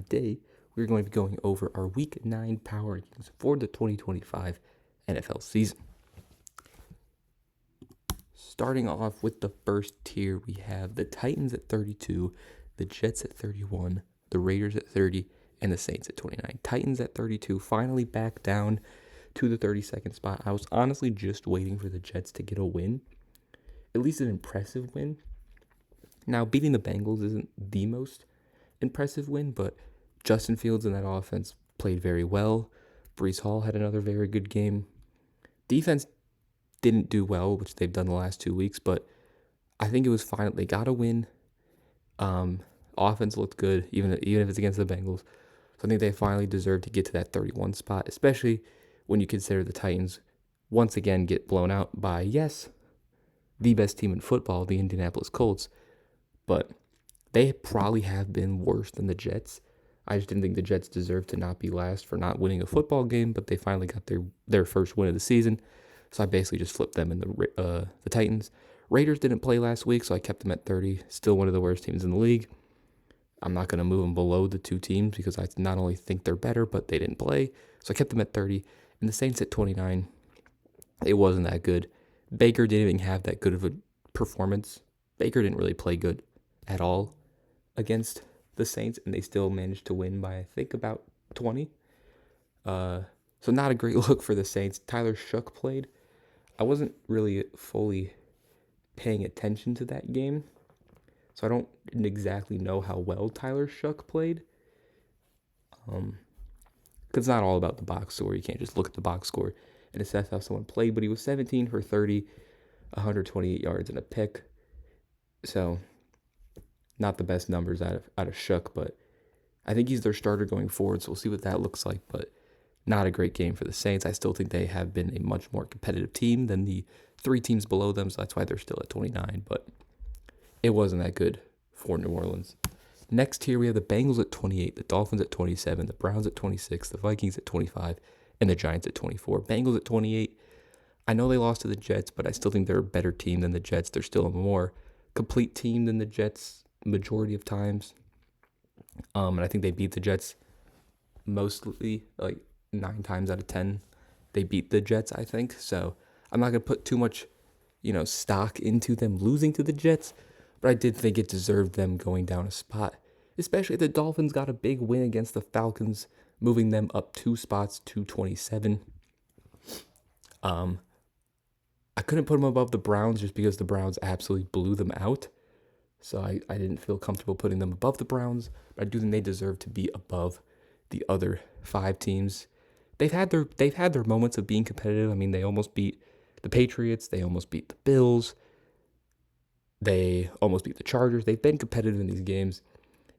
Today, we're going to be going over our Week 9 power rankings for the 2025 NFL season. Starting off with the first tier, we have the Titans at 32, the Jets at 31, the Raiders at 30, and the Saints at 29. Titans at 32 finally back down to the 32nd spot. I was honestly just waiting for the Jets to get a win, at least an impressive win. Now, beating the Bengals isn't the most impressive win, but Justin Fields in that offense played very well. Breece Hall had another very good game. Defense didn't do well, which they've done the last 2 weeks, but I think it was fine. They got a win. Offense looked good, even if it's against the Bengals. So I think they finally deserve to get to that 31 spot, especially when you consider the Titans once again get blown out by, yes, the best team in football, the Indianapolis Colts, but they probably have been worse than the Jets. I just didn't think the Jets deserved to not be last for not winning a football game, but they finally got their first win of the season. So I basically just flipped them in the Titans. Raiders didn't play last week, so I kept them at 30. Still one of the worst teams in the league. I'm not going to move them below the two teams because I not only think they're better, but they didn't play. So I kept them at 30. And the Saints at 29. It wasn't that good. Baker didn't even have that good of a performance. Baker didn't really play good at all against the Saints, and they still managed to win by, I think, about 20. So not a great look for the Saints. Tyler Shough played. I wasn't really fully paying attention to that game, so I don't exactly know how well Tyler Shough played. Because it's not all about the box score. You can't just look at the box score and assess how someone played, but he was 17 for 30, 128 yards and a pick. So not the best numbers out of Shough, but I think he's their starter going forward, so we'll see what that looks like. But not a great game for the Saints. I still think they have been a much more competitive team than the three teams below them, so that's why they're still at 29, but it wasn't that good for New Orleans. Next here, we have the Bengals at 28, the Dolphins at 27, the Browns at 26, the Vikings at 25, and the Giants at 24. Bengals at 28. I know they lost to the Jets, but I still think they're a better team than the Jets. They're still a more complete team than the Jets majority of times. And I think they beat the Jets mostly, like 9 times out of 10. They beat the Jets, I think. So I'm not going to put too much, stock into them losing to the Jets, but I did think it deserved them going down a spot, especially the Dolphins got a big win against the Falcons, moving them up 2 spots to 27. I couldn't put them above the Browns just because the Browns absolutely blew them out. So I didn't feel comfortable putting them above the Browns, but I do think they deserve to be above the other 5 teams. They've had their moments of being competitive. I mean, they almost beat the Patriots, they almost beat the Bills, they almost beat the Chargers. They've been competitive in these games,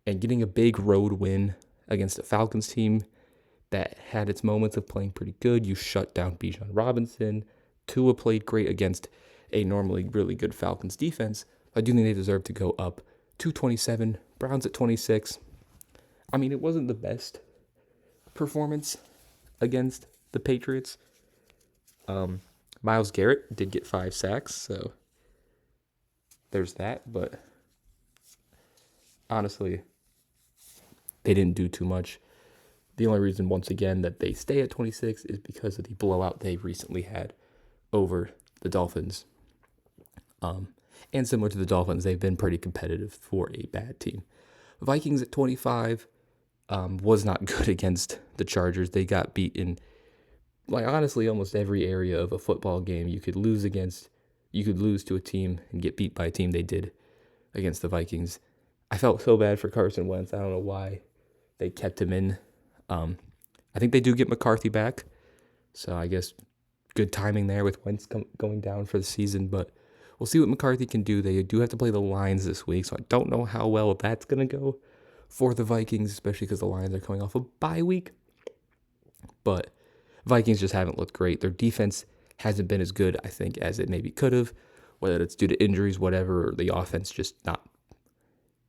and getting a big road win against a Falcons team that had its moments of playing pretty good. You shut down Bijan Robinson. Tua played great against a normally really good Falcons defense. I do think they deserve to go up to 27. Browns at 26. I mean, it wasn't the best performance against the Patriots. Myles Garrett did get 5 sacks, so there's that. But honestly, they didn't do too much. The only reason, once again, that they stay at 26 is because of the blowout they recently had over the Dolphins. And similar to the Dolphins, they've been pretty competitive for a bad team. Vikings at 25 was not good against the Chargers. They got beat in, honestly, almost every area of a football game. You could lose to a team and get beat by a team. They did against the Vikings. I felt so bad for Carson Wentz. I don't know why they kept him in. I think they do get McCarthy back, so I guess good timing there with Wentz going down for the season, but we'll see what McCarthy can do. They do have to play the Lions this week, so I don't know how well that's going to go for the Vikings, especially because the Lions are coming off a bye week. But Vikings just haven't looked great. Their defense hasn't been as good, I think, as it maybe could have, whether it's due to injuries, whatever, or the offense just not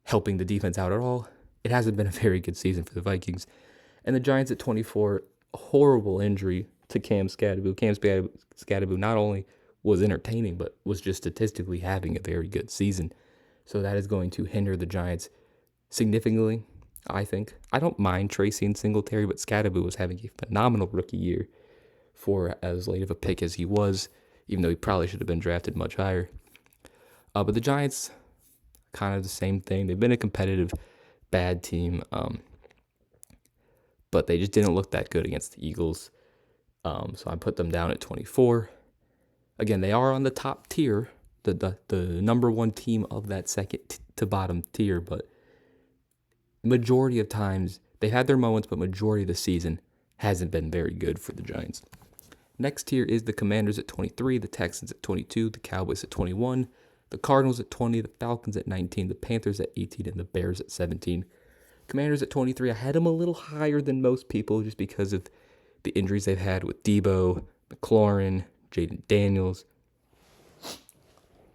helping the defense out at all. It hasn't been a very good season for the Vikings. And the Giants at 24, horrible injury to Cam Skattebo. Cam Skattebo not only was entertaining, but was just statistically having a very good season. So that is going to hinder the Giants significantly. I think. I don't mind Tracy and Singletary, but Scadaboo was having a phenomenal rookie year for as late of a pick as he was, even though he probably should have been drafted much higher. But the Giants, kind of the same thing. They've been a competitive, bad team, but they just didn't look that good against the Eagles. So I put them down at 24. Again, they are on the top tier, the number one team of that second to bottom tier, but majority of times they've had their moments, but majority of the season hasn't been very good for the Giants. Next tier is the Commanders at 23, the Texans at 22, the Cowboys at 21, the Cardinals at 20, the Falcons at 19, the Panthers at 18, and the Bears at 17. Commanders at 23, I had them a little higher than most people just because of the injuries they've had with Debo, McLaurin, Jaden Daniels.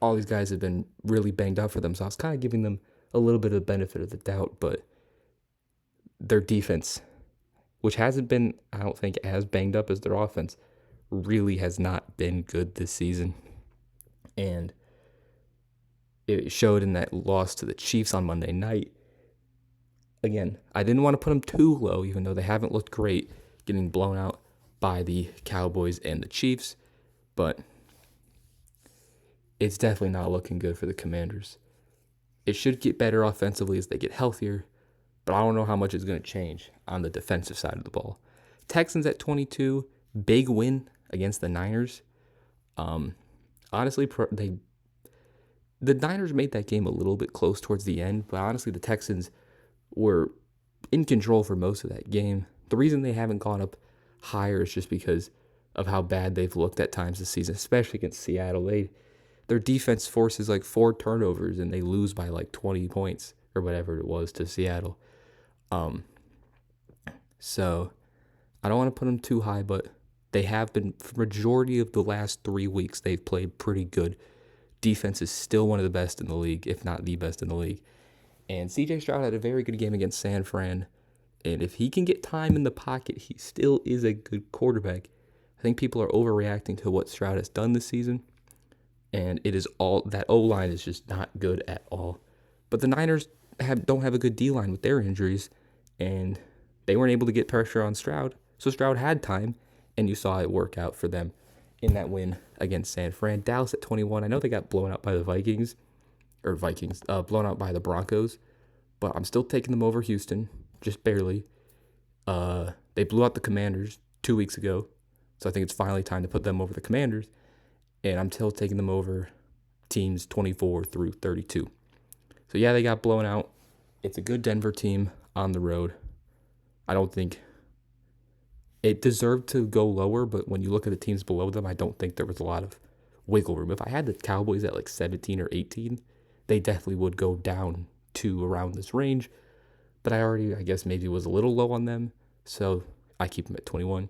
All these guys have been really banged up for them, so I was kind of giving them a little bit of the benefit of the doubt, but their defense, which hasn't been, I don't think, as banged up as their offense, really has not been good this season. And it showed in that loss to the Chiefs on Monday night. Again, I didn't want to put them too low, even though they haven't looked great, getting blown out by the Cowboys and the Chiefs, but it's definitely not looking good for the Commanders. It should get better offensively as they get healthier, but I don't know how much is going to change on the defensive side of the ball. Texans at 22, big win against the Niners. Honestly, the Niners made that game a little bit close towards the end, but honestly, the Texans were in control for most of that game. The reason they haven't gone up higher is just because of how bad they've looked at times this season, especially against Seattle. Their defense forces like 4 turnovers and they lose by like 20 points or whatever it was to Seattle. So I don't want to put them too high, but they have been, for majority of the last 3 weeks, they've played pretty good. Defense is still one of the best in the league, if not the best in the league. And CJ Stroud had a very good game against San Fran. And if he can get time in the pocket, he still is a good quarterback. I think people are overreacting to what Stroud has done this season. And it is all, that O-line is just not good at all. But the Niners don't have a good D-line with their injuries. And they weren't able to get pressure on Stroud. So Stroud had time. And you saw it work out for them in that win against San Fran. Dallas at 21. I know they got blown out by the blown out by the Broncos, but I'm still taking them over Houston, just barely. They blew out the Commanders 2 weeks ago, so I think it's finally time to put them over the Commanders, and I'm still taking them over teams 24 through 32. So yeah, they got blown out. It's a good Denver team on the road. I don't think it deserved to go lower, but when you look at the teams below them, I don't think there was a lot of wiggle room. If I had the Cowboys at like 17 or 18, they definitely would go down to around this range. But I guess maybe was a little low on them, so I keep them at 21.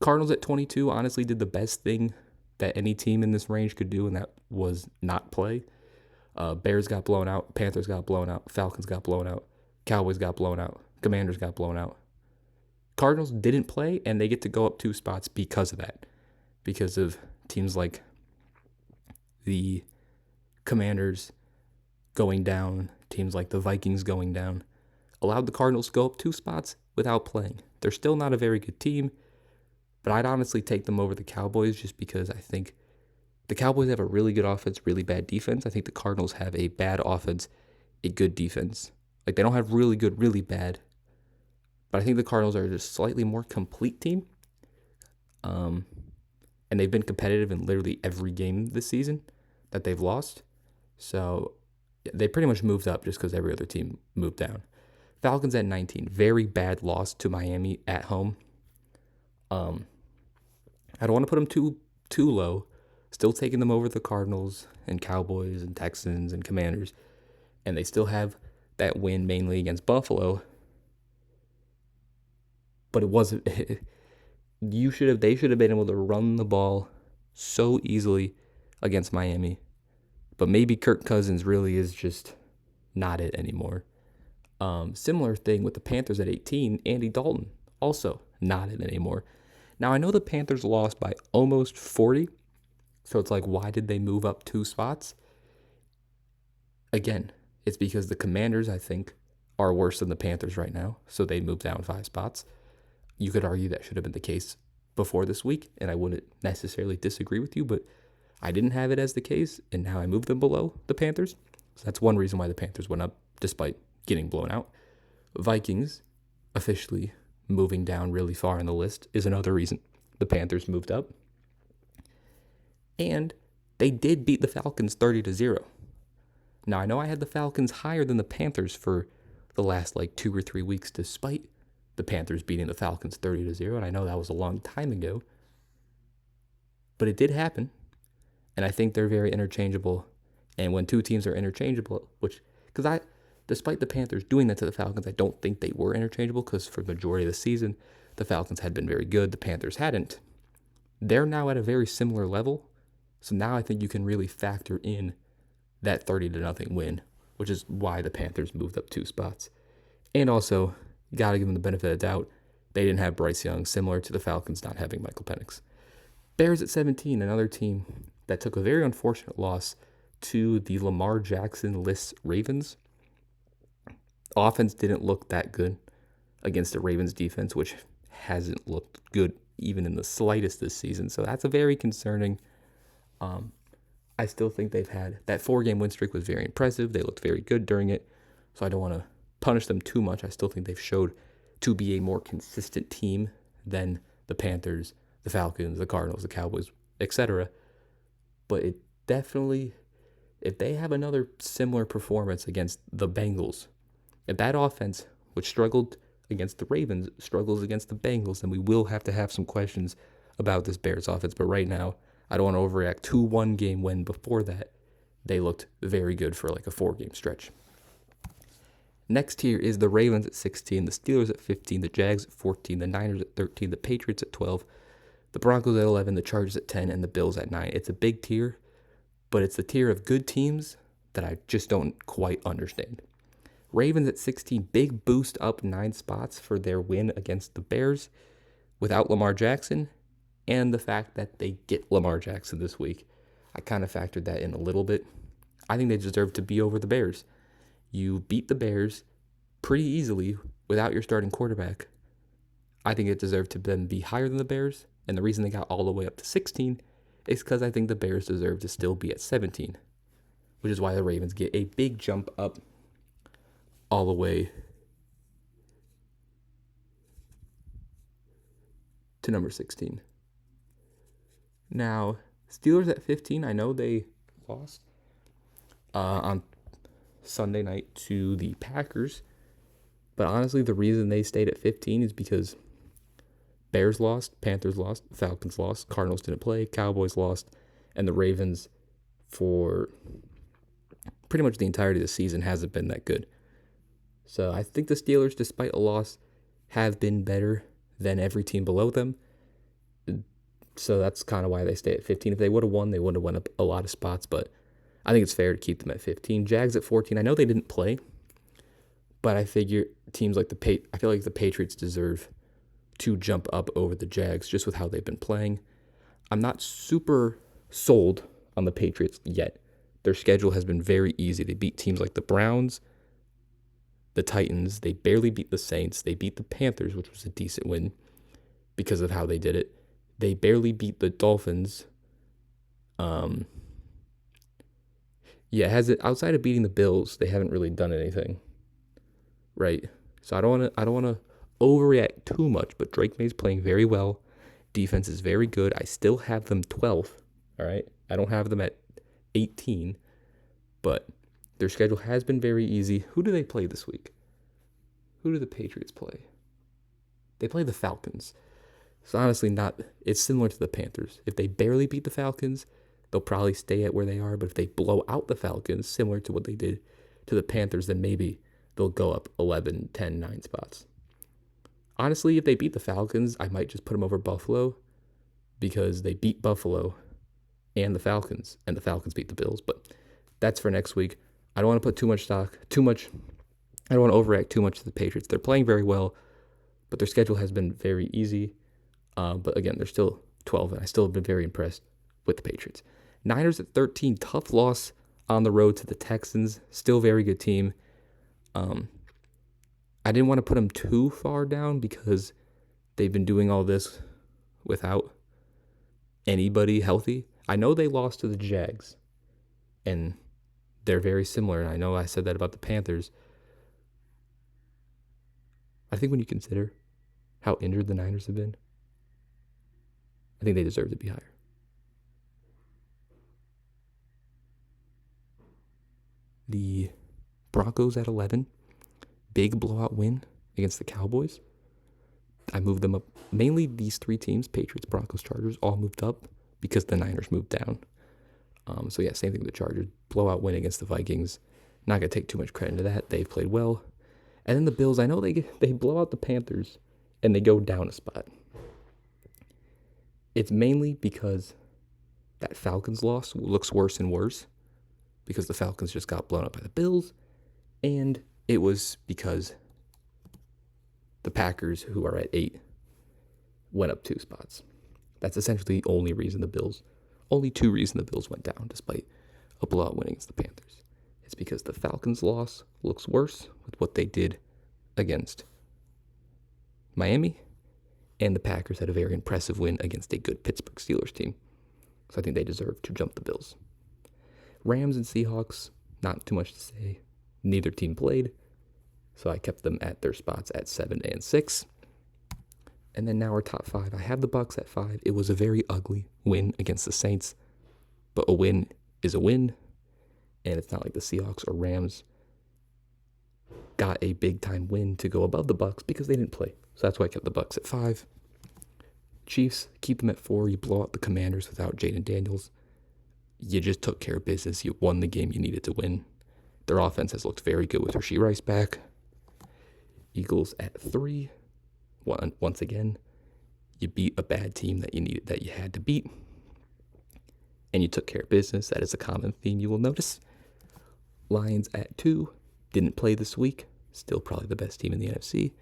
Cardinals at 22 honestly did the best thing that any team in this range could do, and that was not play. Bears got blown out, Panthers got blown out, Falcons got blown out, Cowboys got blown out, Commanders got blown out. Cardinals didn't play, and they get to go up 2 spots because of that. Because of teams like the Commanders going down, teams like the Vikings going down, allowed the Cardinals to go up 2 spots without playing. They're still not a very good team, but I'd honestly take them over the Cowboys just because I think the Cowboys have a really good offense, really bad defense. I think the Cardinals have a bad offense, a good defense. Like, they don't have really good, really bad. But I think the Cardinals are just a slightly more complete team. And they've been competitive in literally every game this season that they've lost. So they pretty much moved up just because every other team moved down. Falcons at 19. Very bad loss to Miami at home. I don't want to put them too low. Still taking them over the Cardinals and Cowboys and Texans and Commanders. And they still have that win mainly against Buffalo. But it wasn't. They should have been able to run the ball so easily against Miami. But maybe Kirk Cousins really is just not it anymore. Similar thing with the Panthers at 18. Andy Dalton, also not it anymore. Now, I know the Panthers lost by almost 40. So it's like, why did they move up 2 spots? Again, it's because the Commanders, I think, are worse than the Panthers right now, so they moved down 5 spots. You could argue that should have been the case before this week, and I wouldn't necessarily disagree with you, but I didn't have it as the case, and now I moved them below the Panthers. So that's one reason why the Panthers went up despite getting blown out. Vikings officially moving down really far in the list is another reason the Panthers moved up. And they did beat the Falcons 30-0. Now, I know I had the Falcons higher than the Panthers for the last 2 or 3 weeks, despite the Panthers beating the Falcons 30-0, and I know that was a long time ago. But it did happen, and I think they're very interchangeable. And when two teams are interchangeable, despite the Panthers doing that to the Falcons, I don't think they were interchangeable because for the majority of the season, the Falcons had been very good, the Panthers hadn't. They're now at a very similar level, so now I think you can really factor in that 30-0 win, which is why the Panthers moved up 2 spots. And also, you got to give them the benefit of the doubt, they didn't have Bryce Young, similar to the Falcons not having Michael Penix. Bears at 17, another team that took a very unfortunate loss to the Lamar Jackson-less Ravens. Offense didn't look that good against the Ravens defense, which hasn't looked good even in the slightest this season. So that's a very concerning. I still think they've had that 4-game win streak was very impressive. They looked very good during it. So I don't want to punish them too much. I still think they've showed to be a more consistent team than the Panthers, the Falcons, the Cardinals, the Cowboys, etc. But it definitely, if they have another similar performance against the Bengals, if that offense, which struggled against the Ravens, struggles against the Bengals, then we will have to have some questions about this Bears offense. But right now, I don't want to overreact to 1-game win. Before that, they looked very good for a 4-game stretch. Next here is the Ravens at 16, the Steelers at 15, the Jags at 14, the Niners at 13, the Patriots at 12, the Broncos at 11, the Chargers at 10, and the Bills at 9. It's a big tier, but it's the tier of good teams that I just don't quite understand. Ravens at 16, big boost up 9 spots for their win against the Bears without Lamar Jackson, and the fact that they get Lamar Jackson this week. I kind of factored that in a little bit. I think they deserve to be over the Bears. You beat the Bears pretty easily without your starting quarterback. I think it deserved to then be higher than the Bears, and the reason they got all the way up to 16 is because I think the Bears deserve to still be at 17, which is why the Ravens get a big jump up all the way to number 16. Now, Steelers at 15, I know they lost on Sunday night to the Packers, but honestly, the reason they stayed at 15 is because Bears lost, Panthers lost, Falcons lost, Cardinals didn't play, Cowboys lost, and the Ravens for pretty much the entirety of the season hasn't been that good. So I think the Steelers, despite a loss, have been better than every team below them. So that's kind of why they stay at 15. If they would have won, they would have went up a lot of spots, but I think it's fair to keep them at 15. Jags at 14. I know they didn't play, but I figure teams like I feel like the Patriots deserve to jump up over the Jags just with how they've been playing. I'm not super sold on the Patriots yet. Their schedule has been very easy. They beat teams like the Browns, the Titans. They barely beat the Saints. They beat the Panthers, which was a decent win because of how they did it. They barely beat the Dolphins. Outside of beating the Bills, they haven't really done anything, right? So I don't want to overreact too much. But Drake May's playing very well. Defense is very good. I still have them 12th. All right, I don't have them at 18, but their schedule has been very easy. Who do they play this week? Who do the Patriots play? They play the Falcons. So honestly, it's similar to the Panthers. If they barely beat the Falcons, they'll probably stay at where they are. But if they blow out the Falcons, similar to what they did to the Panthers, then maybe they'll go up 11, 10, 9 spots. Honestly, if they beat the Falcons, I might just put them over Buffalo because they beat Buffalo and the Falcons beat the Bills. But that's for next week. I don't want to put I don't want to overreact too much to the Patriots. They're playing very well, but their schedule has been very easy. But again, they're still 12, and I still have been very impressed with the Patriots. Niners at 13, tough loss on the road to the Texans. Still very good team. I didn't want to put them too far down because they've been doing all this without anybody healthy. I know they lost to the Jags, and they're very similar. And I know I said that about the Panthers. I think when you consider how injured the Niners have been, I think they deserve to be higher. The Broncos at 11, big blowout win against the Cowboys. I moved them up. Mainly these three teams, Patriots, Broncos, Chargers, all moved up because the Niners moved down. So yeah, same thing with the Chargers. Blowout win against the Vikings. Not going to take too much credit into that. They've played well. And then the Bills, I know they blow out the Panthers and they go down a spot. It's mainly because that Falcons loss looks worse and worse because the Falcons just got blown up by the Bills. And it was because the Packers, who are at 8, went up 2 spots. That's essentially the only reason only 2 reasons the Bills went down despite a blowout win against the Panthers. It's because the Falcons' loss looks worse with what they did against Miami, and the Packers had a very impressive win against a good Pittsburgh Steelers team. So I think they deserve to jump the Bills. Rams and Seahawks, not too much to say. Neither team played, so I kept them at their spots at 7 and 6. And then now our top 5. I have the Bucs at 5. It was a very ugly win against the Saints, but a win is a win, and it's not like the Seahawks or Rams got a big-time win to go above the Bucs because they didn't play. So that's why I kept the Bucs at 5. Chiefs, keep them at 4. You blow out the Commanders without Jaden Daniels. You just took care of business. You won the game you needed to win. Their offense has looked very good with Rashee Rice back. Eagles at 3. Once again, you beat a bad team that you had to beat, and you took care of business. That is a common theme you will notice. Lions at 2. Didn't play this week. Still probably the best team in the NFC.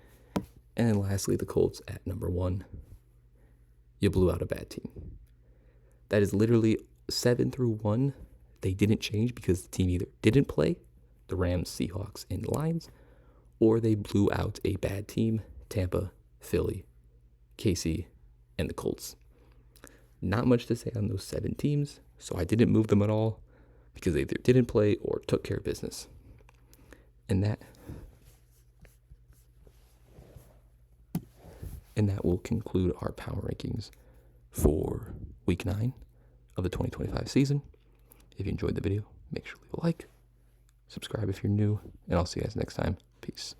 And then lastly, the Colts at number 1. You blew out a bad team. That is literally 7 through 1. They didn't change because the team either didn't play, the Rams, Seahawks, and Lions, or they blew out a bad team, Tampa, Philly, KC, and the Colts. Not much to say on those 7 teams, so I didn't move them at all because they either didn't play or took care of business. And that will conclude our power rankings for week 9 of the 2025 season. If you enjoyed the video, make sure to leave a like, subscribe if you're new, and I'll see you guys next time. Peace.